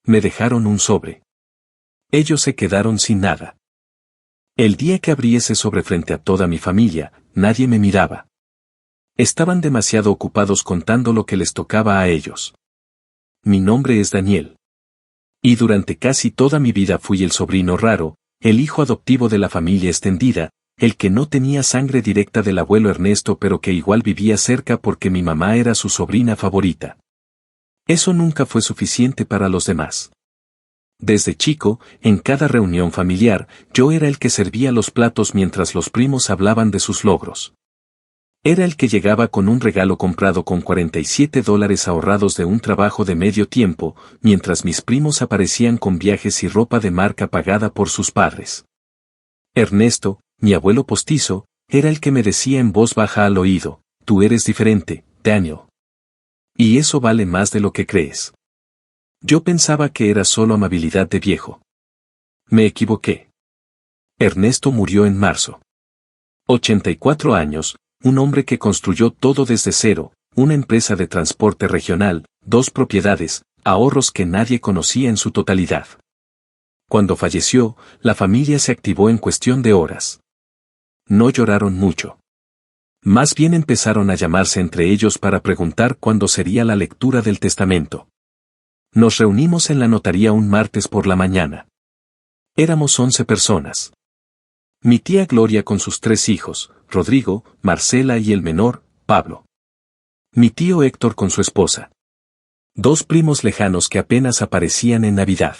Me dejaron un sobre. Ellos se quedaron sin nada. El día que abrí ese sobre frente a toda mi familia, nadie me miraba. Estaban demasiado ocupados contando lo que les tocaba a ellos. Mi nombre es Daniel. Y durante casi toda mi vida fui el sobrino raro, el hijo adoptivo de la familia extendida, el que no tenía sangre directa del abuelo Ernesto pero que igual vivía cerca porque mi mamá era su sobrina favorita. Eso nunca fue suficiente para los demás. Desde chico, en cada reunión familiar, yo era el que servía los platos mientras los primos hablaban de sus logros. Era el que llegaba con un regalo comprado con $47 ahorrados de un trabajo de medio tiempo, mientras mis primos aparecían con viajes y ropa de marca pagada por sus padres. Ernesto, mi abuelo postizo, era el que me decía en voz baja al oído, «Tú eres diferente, Daniel. Y eso vale más de lo que crees». Yo pensaba que era solo amabilidad de viejo. Me equivoqué. Ernesto murió en marzo. 84 años, un hombre que construyó todo desde cero, una empresa de transporte regional, 2 propiedades, ahorros que nadie conocía en su totalidad. Cuando falleció, la familia se activó en cuestión de horas. No lloraron mucho. Más bien empezaron a llamarse entre ellos para preguntar cuándo sería la lectura del testamento. Nos reunimos en la notaría un martes por la mañana. Éramos 11 personas. Mi tía Gloria con sus 3 hijos, Rodrigo, Marcela y el menor, Pablo. Mi tío Héctor con su esposa. 2 primos lejanos que apenas aparecían en Navidad.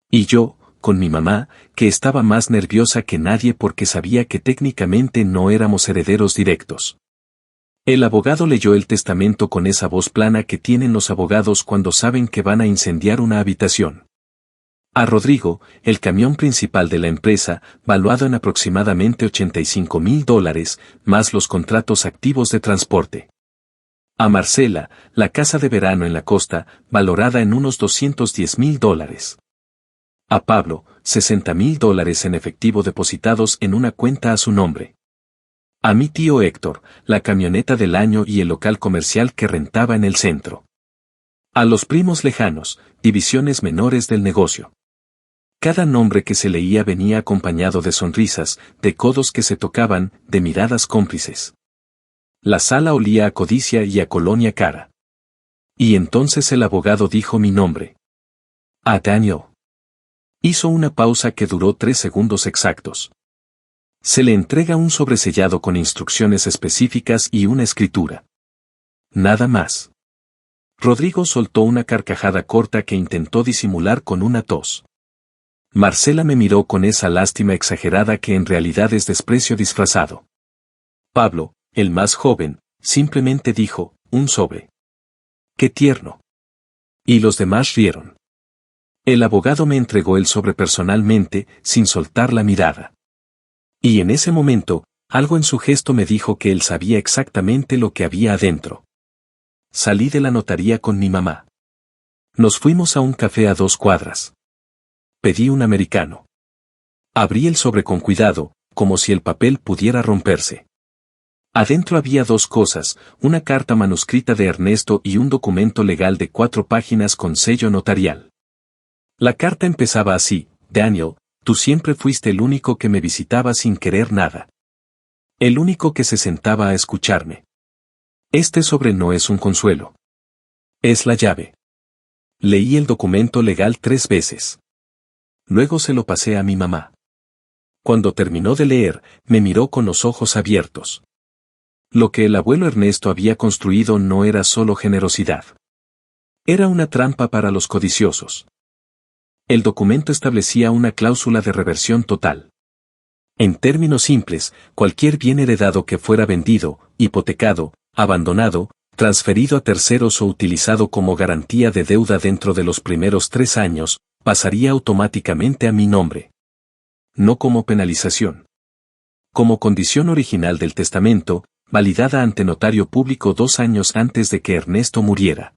Y yo, con mi mamá, que estaba más nerviosa que nadie porque sabía que técnicamente no éramos herederos directos. El abogado leyó el testamento con esa voz plana que tienen los abogados cuando saben que van a incendiar una habitación. A Rodrigo, el camión principal de la empresa, valuado en aproximadamente $85,000, más los contratos activos de transporte. A Marcela, la casa de verano en la costa, valorada en unos $210,000. A Pablo, $60,000 en efectivo depositados en una cuenta a su nombre. A mi tío Héctor, la camioneta del año y el local comercial que rentaba en el centro. A los primos lejanos, divisiones menores del negocio. Cada nombre que se leía venía acompañado de sonrisas, de codos que se tocaban, de miradas cómplices. La sala olía a codicia y a colonia cara. Y entonces el abogado dijo mi nombre. A Daniel. Hizo una pausa que duró 3 segundos exactos. Se le entrega un sobresellado con instrucciones específicas y una escritura. Nada más. Rodrigo soltó una carcajada corta que intentó disimular con una tos. Marcela me miró con esa lástima exagerada que en realidad es desprecio disfrazado. Pablo, el más joven, simplemente dijo, un sobre. ¡Qué tierno! Y los demás rieron. El abogado me entregó el sobre personalmente, sin soltar la mirada. Y en ese momento, algo en su gesto me dijo que él sabía exactamente lo que había adentro. Salí de la notaría con mi mamá. Nos fuimos a un café a 2 cuadras. Pedí un americano. Abrí el sobre con cuidado, como si el papel pudiera romperse. Adentro había 2 cosas, una carta manuscrita de Ernesto y un documento legal de 4 páginas con sello notarial. La carta empezaba así, Daniel, tú siempre fuiste el único que me visitaba sin querer nada. El único que se sentaba a escucharme. Este sobre no es un consuelo. Es la llave. Leí el documento legal 3 veces. Luego se lo pasé a mi mamá. Cuando terminó de leer, me miró con los ojos abiertos. Lo que el abuelo Ernesto había construido no era solo generosidad. Era una trampa para los codiciosos. El documento establecía una cláusula de reversión total. En términos simples, cualquier bien heredado que fuera vendido, hipotecado, abandonado, transferido a terceros o utilizado como garantía de deuda dentro de los primeros 3 años, pasaría automáticamente a mi nombre. No como penalización. Como condición original del testamento, validada ante notario público 2 años antes de que Ernesto muriera.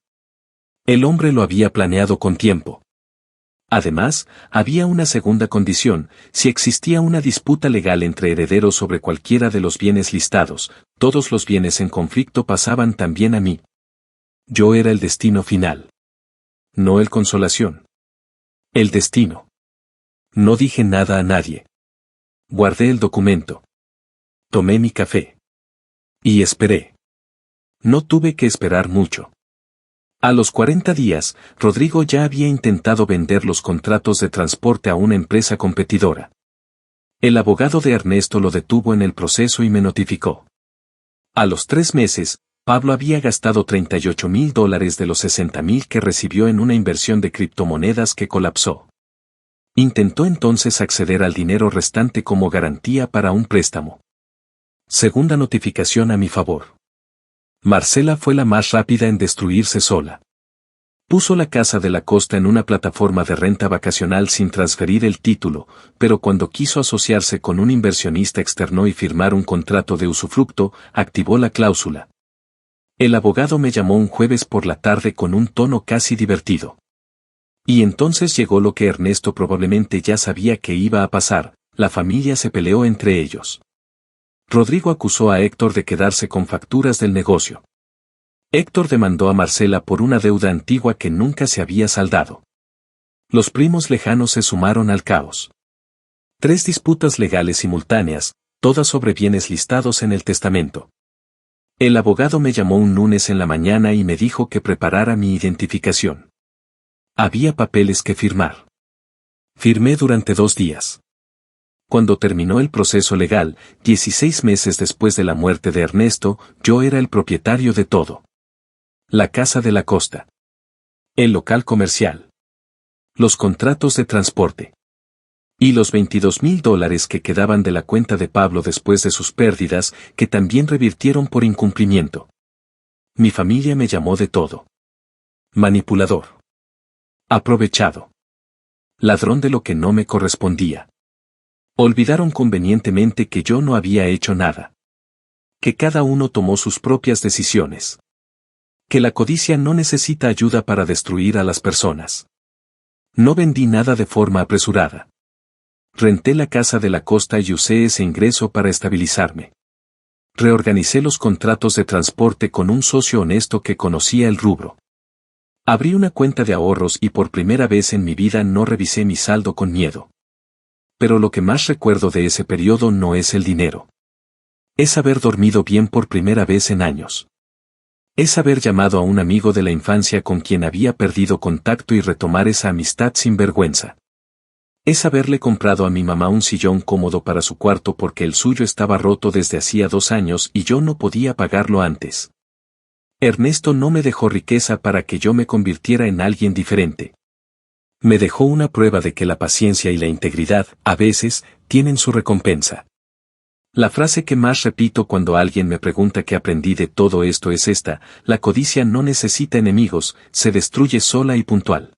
El hombre lo había planeado con tiempo. Además, había una segunda condición, si existía una disputa legal entre herederos sobre cualquiera de los bienes listados, todos los bienes en conflicto pasaban también a mí. Yo era el destino final. No el consolación. El destino. No dije nada a nadie. Guardé el documento. Tomé mi café. Y esperé. No tuve que esperar mucho. A los 40 días, Rodrigo ya había intentado vender los contratos de transporte a una empresa competidora. El abogado de Ernesto lo detuvo en el proceso y me notificó. A los 3 meses, Pablo había gastado $38,000 de los $60,000 que recibió en una inversión de criptomonedas que colapsó. Intentó entonces acceder al dinero restante como garantía para un préstamo. Segunda notificación a mi favor. Marcela fue la más rápida en destruirse sola. Puso la Casa de la Costa en una plataforma de renta vacacional sin transferir el título, pero cuando quiso asociarse con un inversionista externo y firmar un contrato de usufructo, activó la cláusula. El abogado me llamó un jueves por la tarde con un tono casi divertido. Y entonces llegó lo que Ernesto probablemente ya sabía que iba a pasar: la familia se peleó entre ellos. Rodrigo acusó a Héctor de quedarse con facturas del negocio. Héctor demandó a Marcela por una deuda antigua que nunca se había saldado. Los primos lejanos se sumaron al caos. 3 disputas legales simultáneas, todas sobre bienes listados en el testamento. El abogado me llamó un lunes en la mañana y me dijo que preparara mi identificación. Había papeles que firmar. Firmé durante 2 días. Cuando terminó el proceso legal, 16 meses después de la muerte de Ernesto, yo era el propietario de todo. La Casa de la Costa. El local comercial. Los contratos de transporte. Y los $22,000 que quedaban de la cuenta de Pablo después de sus pérdidas, que también revirtieron por incumplimiento. Mi familia me llamó de todo. Manipulador. Aprovechado. Ladrón de lo que no me correspondía. Olvidaron convenientemente que yo no había hecho nada. Que cada uno tomó sus propias decisiones. Que la codicia no necesita ayuda para destruir a las personas. No vendí nada de forma apresurada. Renté la Casa de la Costa y usé ese ingreso para estabilizarme. Reorganicé los contratos de transporte con un socio honesto que conocía el rubro. Abrí una cuenta de ahorros y por primera vez en mi vida no revisé mi saldo con miedo. Pero lo que más recuerdo de ese periodo no es el dinero. Es haber dormido bien por primera vez en años. Es haber llamado a un amigo de la infancia con quien había perdido contacto y retomar esa amistad sin vergüenza. Es haberle comprado a mi mamá un sillón cómodo para su cuarto porque el suyo estaba roto desde hacía 2 años y yo no podía pagarlo antes. Ernesto no me dejó riqueza para que yo me convirtiera en alguien diferente. Me dejó una prueba de que la paciencia y la integridad, a veces, tienen su recompensa. La frase que más repito cuando alguien me pregunta qué aprendí de todo esto es esta: la codicia no necesita enemigos, se destruye sola y puntual.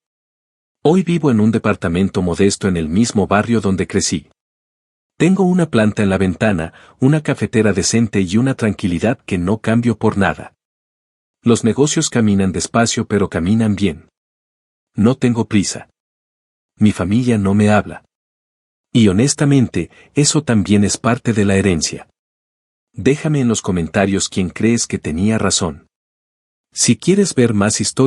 Hoy vivo en un departamento modesto en el mismo barrio donde crecí. Tengo una planta en la ventana, una cafetera decente y una tranquilidad que no cambio por nada. Los negocios caminan despacio pero caminan bien. No tengo prisa. Mi familia no me habla. Y honestamente, eso también es parte de la herencia. Déjame en los comentarios quién crees que tenía razón. Si quieres ver más historias,